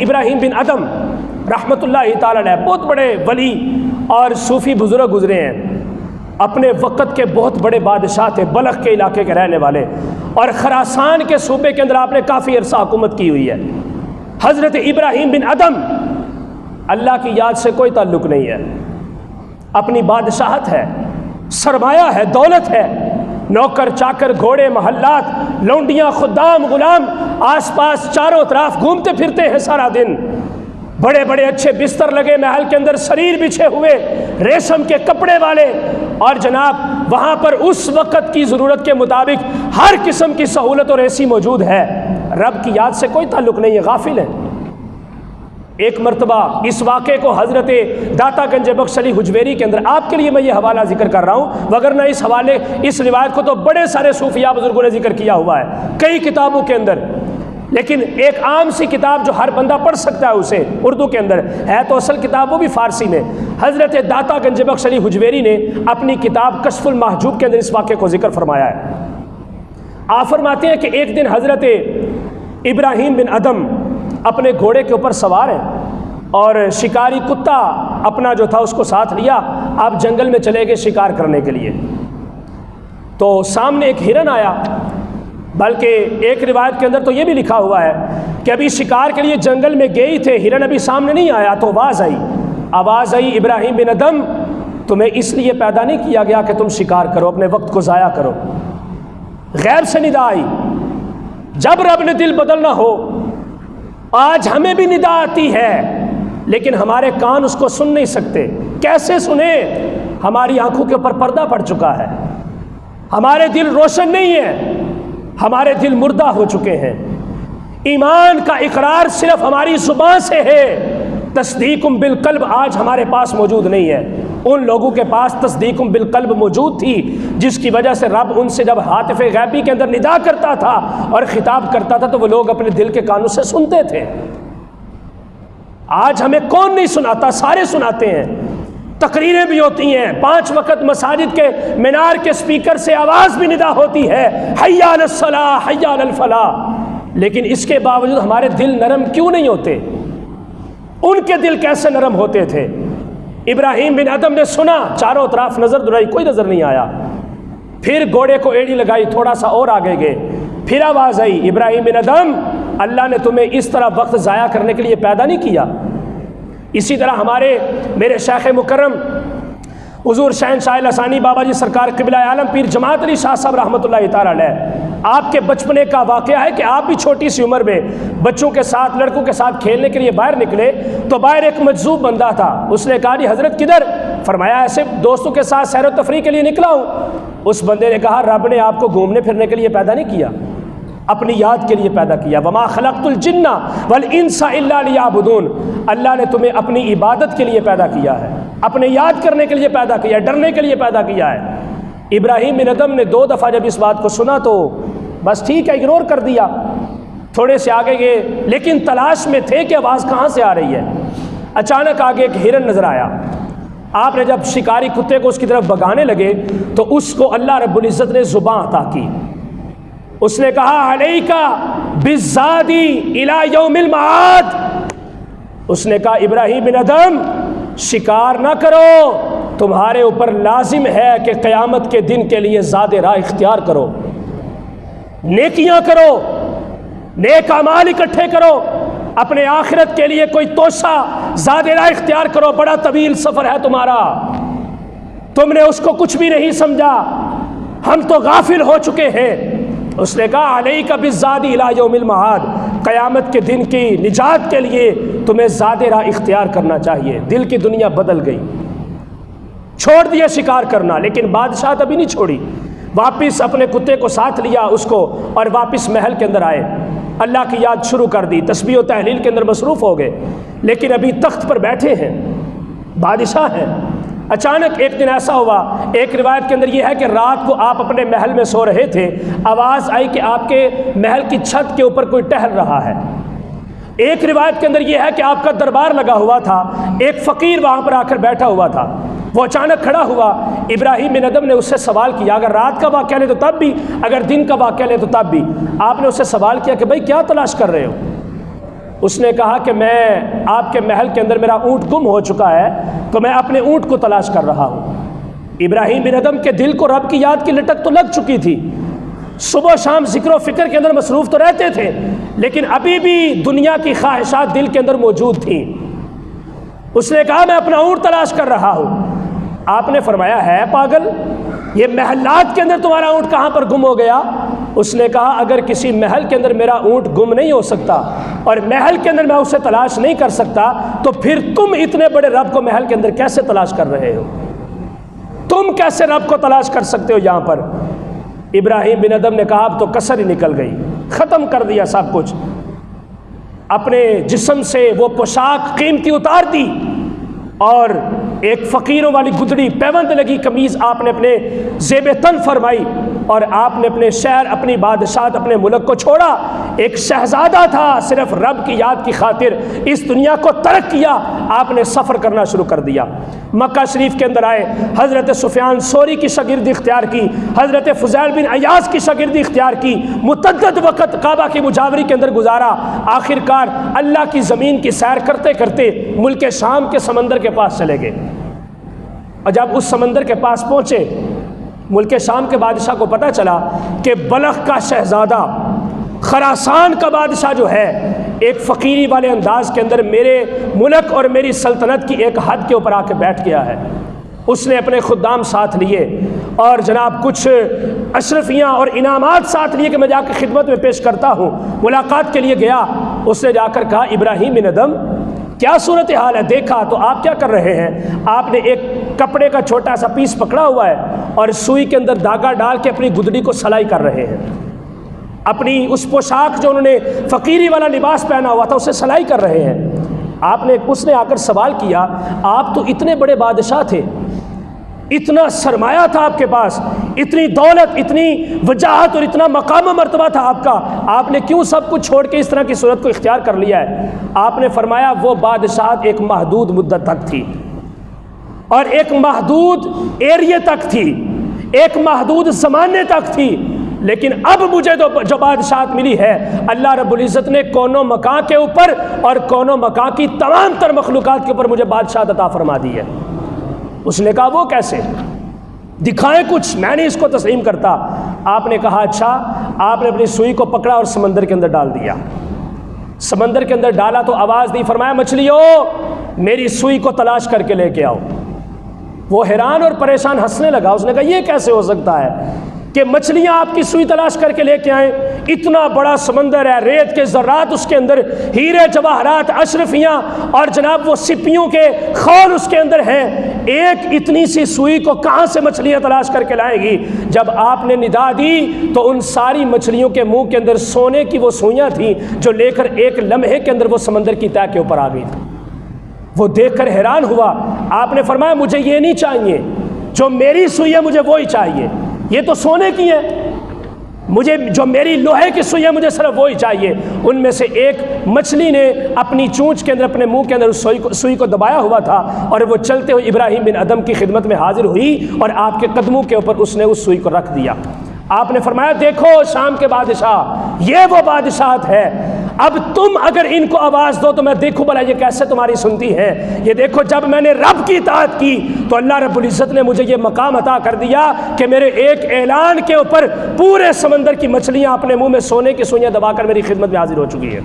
ابراہیم بن ادھم رحمۃ اللہ تعالی علیہ بہت بڑے ولی اور صوفی بزرگ گزرے ہیں، اپنے وقت کے بہت بڑے بادشاہ تھے، بلخ کے علاقے کے رہنے والے، اور خراسان کے صوبے کے اندر آپ نے کافی عرصہ حکومت کی ہوئی ہے۔ حضرت ابراہیم بن ادھم، اللہ کی یاد سے کوئی تعلق نہیں ہے، اپنی بادشاہت ہے، سرمایہ ہے، دولت ہے، نوکر چاکر گھوڑے محلات لونڈیاں خدام غلام آس پاس چاروں طرف گھومتے پھرتے ہیں سارا دن، بڑے بڑے اچھے بستر لگے محل کے اندر، سریر بچھے ہوئے ریشم کے کپڑے والے، اور جناب وہاں پر اس وقت کی ضرورت کے مطابق ہر قسم کی سہولت اور ایسی موجود ہے، رب کی یاد سے کوئی تعلق نہیں ہے، غافل ہے۔ ایک مرتبہ اس واقعے کو حضرت داتا گنج بخش علی حجویری کے اندر، آپ کے لیے میں یہ حوالہ ذکر کر رہا ہوں، وگرنہ اس روایت کو تو بڑے سارے صوفیاء بزرگوں نے ذکر کیا ہوا ہے کئی کتابوں کے اندر، لیکن ایک عام سی کتاب جو ہر بندہ پڑھ سکتا ہے اسے، اردو کے اندر ہے تو اصل کتاب وہ بھی فارسی میں، حضرت داتا گنج بخش علی حجویری نے اپنی کتاب کشف المحجوب کے اندر اس واقعے کو ذکر فرمایا ہے۔ آپ فرماتے ہیں کہ ایک دن حضرت ابراہیم بن ادھم اپنے گھوڑے کے اوپر سوار ہیں اور شکاری کتا اپنا جو تھا اس کو ساتھ لیا، آپ جنگل میں چلے گئے شکار کرنے کے لیے، تو سامنے ایک ہرن آیا، بلکہ ایک روایت کے اندر تو یہ بھی لکھا ہوا ہے کہ ابھی شکار کے لیے جنگل میں گئے تھے، ہرن ابھی سامنے نہیں آیا تو آواز آئی ابراہیم بن ادھم تمہیں اس لیے پیدا نہیں کیا گیا کہ تم شکار کرو، اپنے وقت کو ضائع کرو۔ غیب سے ندا آئی، جب رب نے دل بدلنا ہو، آج ہمیں بھی ندا آتی ہے لیکن ہمارے کان اس کو سن نہیں سکتے، کیسے سنیں؟ ہماری آنکھوں کے اوپر پردہ پڑ چکا ہے، ہمارے دل روشن نہیں ہے، ہمارے دل مردہ ہو چکے ہیں، ایمان کا اقرار صرف ہماری زبان سے ہے، تصدیق بالقلب آج ہمارے پاس موجود نہیں ہے۔ ان لوگوں کے پاس تصدیق بالقلب موجود تھی جس کی وجہ سے رب ان سے جب ہاتف غیبی کے اندر ندا کرتا تھا اور خطاب کرتا تھا تو وہ لوگ اپنے دل کے کانوں سے سنتے تھے۔ آج ہمیں کون نہیں سناتا، سارے سناتے ہیں، تقریریں بھی ہوتی ہیں، 5 وقت مساجد کے مینار کے سپیکر سے آواز بھی ندا ہوتی ہے، حی علی الصلاۃ حی علی الفلاح، لیکن اس کے باوجود ہمارے دل نرم کیوں نہیں ہوتے؟ ان کے دل کیسے نرم ہوتے تھے؟ ابراہیم بن ادھم نے سنا، چاروں طرف نظر دوڑائی، کوئی نظر نہیں آیا، پھر گھوڑے کو ایڑی لگائی، تھوڑا سا اور آگے گئے، پھر آواز آئی ابراہیم بن ادھم اللہ نے تمہیں اس طرح وقت ضائع کرنے کے لیے پیدا نہیں کیا۔ اسی طرح میرے شیخ مکرم حضور شہنشاہ لسانی بابا جی سرکار قبلہ عالم پیر جماعت علی شاہ صاحب رحمۃ اللہ تعالی علیہ، آپ کے بچپنے کا واقعہ ہے کہ آپ بھی چھوٹی سی عمر میں بچوں کے ساتھ لڑکوں کے ساتھ کھیلنے کے لیے باہر نکلے تو باہر ایک مجذوب بندہ تھا، اس نے کہا جی حضرت کدھر؟ فرمایا ایسے دوستوں کے ساتھ سیر و تفریح کے لیے نکلا ہوں۔ اس بندے نے کہا رب نے آپ کو گھومنے پھرنے کے لیے پیدا نہیں کیا، اپنی یاد کے لیے پیدا کیا، وما خلقت الجن والانس الا لیعبدون، اللہ نے تمہیں اپنی عبادت کے لیے پیدا کیا ہے، اپنے یاد کرنے کے لیے پیدا کیا ہے، ڈرنے کے لیے پیدا کیا ہے۔ ابراہیم بن ادھم نے 2 دفعہ جب اس بات کو سنا تو بس ٹھیک ہے اگنور کر دیا، تھوڑے سے آگے گئے لیکن تلاش میں تھے کہ آواز کہاں سے آ رہی ہے۔ اچانک آگے ایک ہرن نظر آیا، آپ نے جب شکاری کتے کو اس کی طرف بگانے لگے تو اس کو اللہ رب العزت نے زبان عطا کی، اس نے کہا علیک بالزادی الی یوم المعاد، اس نے کہا ابراہیم بن ادھم شکار نہ کرو، تمہارے اوپر لازم ہے کہ قیامت کے دن کے لیے زاد راہ اختیار کرو، نیکیاں کرو، نیک اعمال اکٹھے کرو، اپنے آخرت کے لیے کوئی توشہ زاد راہ اختیار کرو، بڑا طویل سفر ہے تمہارا، تم نے اس کو کچھ بھی نہیں سمجھا، ہم تو غافل ہو چکے ہیں۔ اس نے کہا علیک بالزاد الی یوم المعاد، قیامت کے دن کی نجات کے لیے تمہیں زاد راہ اختیار کرنا چاہیے۔ دل کی دنیا بدل گئی، چھوڑ دیا شکار کرنا، لیکن بادشاہ ابھی نہیں چھوڑی، واپس اپنے کتے کو ساتھ لیا اس کو اور واپس محل کے اندر آئے، اللہ کی یاد شروع کر دی، تسبیح و تحلیل کے اندر مصروف ہو گئے، لیکن ابھی تخت پر بیٹھے ہیں، بادشاہ ہیں۔ اچانک ایک دن ایسا ہوا، ایک روایت کے اندر یہ ہے کہ رات کو آپ اپنے محل میں سو رہے تھے، آواز آئی کہ آپ کے محل کی چھت کے اوپر کوئی ٹہل رہا ہے۔ ایک روایت کے اندر یہ ہے کہ آپ کا دربار لگا ہوا تھا، ایک فقیر وہاں پر آ کر بیٹھا ہوا تھا، وہ اچانک کھڑا ہوا، ابراہیم بن ادھم نے اس سے سوال کیا، اگر رات کا واقعہ لے تو تب بھی، اگر دن کا واقعہ لے تو تب بھی، آپ نے اس سے سوال کیا کہ بھائی کیا تلاش کر رہے ہو؟ اس نے کہا کہ میں آپ کے محل کے اندر میرا اونٹ گم ہو چکا ہے، تو میں اپنے اونٹ کو تلاش کر رہا ہوں۔ ابراہیم بن ادھم کے دل کو رب کی یاد کی لٹک تو لگ چکی تھی، صبح شام ذکر و فکر کے اندر مصروف تو رہتے تھے، لیکن ابھی بھی دنیا کی خواہشات دل کے اندر موجود تھیں۔ اس نے کہا میں اپنا اونٹ تلاش کر رہا ہوں۔ آپ نے فرمایا ہے پاگل، یہ محلات کے اندر تمہارا اونٹ کہاں پر گم ہو گیا؟ اس نے کہا اگر کسی محل کے اندر میرا اونٹ گم نہیں ہو سکتا اور محل کے اندر میں اسے تلاش نہیں کر سکتا، تو پھر تم اتنے بڑے رب کو محل کے اندر کیسے تلاش کر رہے ہو؟ تم کیسے رب کو تلاش کر سکتے ہو یہاں پر؟ ابراہیم بن ادھم نے کہا اب تو کسر ہی نکل گئی، ختم کر دیا سب کچھ۔ اپنے جسم سے وہ پوشاک قیمتی اتار دی اور ایک فقیروں والی گدڑی پیوند لگی قمیض آپ نے اپنے زیب تن فرمائی، اور آپ نے اپنے شہر، اپنی بادشاہت، اپنے ملک کو چھوڑا۔ ایک شہزادہ تھا، صرف رب کی یاد کی خاطر اس دنیا کو ترک کیا، آپ نے سفر کرنا شروع کر دیا۔ مکہ شریف کے اندر آئے، حضرت سفیان ثوری کی شاگردی اختیار کی، حضرت فضیل بن عیاض کی شاگردی اختیار کی، متعدد وقت کعبہ کی مجاوری کے اندر گزارا۔ آخر کار اللہ کی زمین کی سیر کرتے کرتے ملک شام کے سمندر کے پاس چلے گئے، اور جب اس سمندر کے پاس پہنچے، ملک شام کے بادشاہ کو پتہ چلا کہ بلخ کا شہزادہ، خراسان کا بادشاہ جو ہے، ایک فقیری والے انداز کے اندر میرے ملک اور میری سلطنت کی ایک حد کے اوپر آ کے بیٹھ گیا ہے۔ اس نے اپنے خدام ساتھ لیے اور جناب کچھ اشرفیاں اور انعامات ساتھ لیے کہ میں جا کے خدمت میں پیش کرتا ہوں۔ ملاقات کے لیے گیا، اس نے جا کر کہا ابراہیم بن ادھم کیا صورتحال ہے؟ دیکھا تو آپ کیا کر رہے ہیں؟ آپ نے ایک کپڑے کا چھوٹا سا پیس پکڑا ہوا ہے اور سوئی کے اندر دھاگا ڈال کے اپنی گدڑی کو سلائی کر رہے ہیں، اپنی اس پوشاک جو انہوں نے فقیری والا لباس پہنا ہوا تھا اسے سلائی کر رہے ہیں۔ اس نے آ کر سوال کیا آپ تو اتنے بڑے بادشاہ تھے، اتنا سرمایہ تھا آپ کے پاس، اتنی دولت، اتنی وجاہت اور اتنا مقام و مرتبہ تھا آپ کا، آپ نے کیوں سب کچھ چھوڑ کے اس طرح کی صورت کو اختیار کر لیا ہے؟ آپ نے فرمایا وہ بادشاہت ایک محدود مدت تک تھی اور ایک محدود ایریے تک تھی، ایک محدود زمانے تک تھی، لیکن اب مجھے جو بادشاہت ملی ہے، اللہ رب العزت نے کونوں مکان کے اوپر اور کونوں مکان کی تمام تر مخلوقات کے اوپر مجھے بادشاہت عطا فرما دی ہے۔ اس نے کہا وہ کیسے؟ دکھائیں کچھ، میں نہیں اس کو تسلیم کرتا۔ آپ نے کہا اچھا۔ آپ نے اپنی سوئی کو پکڑا اور سمندر کے اندر ڈال دیا۔ سمندر کے اندر ڈالا تو آواز دی، فرمایا مچھلیوں میری سوئی کو تلاش کر کے لے کے آؤ۔ وہ حیران اور پریشان ہنسنے لگا۔ اس نے کہا یہ کیسے ہو سکتا ہے کہ مچھلیاں آپ کی سوئی تلاش کر کے لے کے آئیں؟ اتنا بڑا سمندر ہے، ریت کے ذرات اس کے اندر، ہیرے جواہرات، اشرفیاں اور جناب وہ سپیوں کے خول اس کے اندر ہیں، ایک اتنی سی سوئی کو کہاں سے مچھلیاں تلاش کر کے لائے گی؟ جب آپ نے ندا دی تو ان ساری مچھلیوں کے منہ کے اندر سونے کی وہ سوئیاں تھیں جو لے کر ایک لمحے کے اندر وہ سمندر کی تہہ کے اوپر آ گئی تھی۔ وہ دیکھ کر حیران ہوا۔ آپ نے فرمایا مجھے یہ نہیں چاہیے، جو میری سوئی ہے مجھے وہی چاہیے، یہ تو سونے کی ہے، مجھے جو میری لوہے کی سوئی ہے مجھے صرف وہی چاہیے۔ ان میں سے ایک مچھلی نے اپنی چونچ کے اندر، اپنے منہ کے اندر اس سوئی کو دبایا ہوا تھا اور وہ چلتے ہوئے ابراہیم بن ادھم کی خدمت میں حاضر ہوئی اور آپ کے قدموں کے اوپر اس نے اس سوئی کو رکھ دیا۔ آپ نے فرمایا دیکھو شام کے بادشاہ، یہ وہ بادشاہت ہے، اب تم اگر ان کو آواز دو تو میں دیکھوں بھلا یہ کیسے تمہاری سنتی ہے۔ یہ دیکھو جب میں نے رب کی اطاعت کی تو اللہ رب العزت نے مجھے یہ مقام عطا کر دیا کہ میرے ایک اعلان کے اوپر پورے سمندر کی مچھلیاں اپنے منہ میں سونے کی سوئیاں دبا کر میری خدمت میں حاضر ہو چکی ہے۔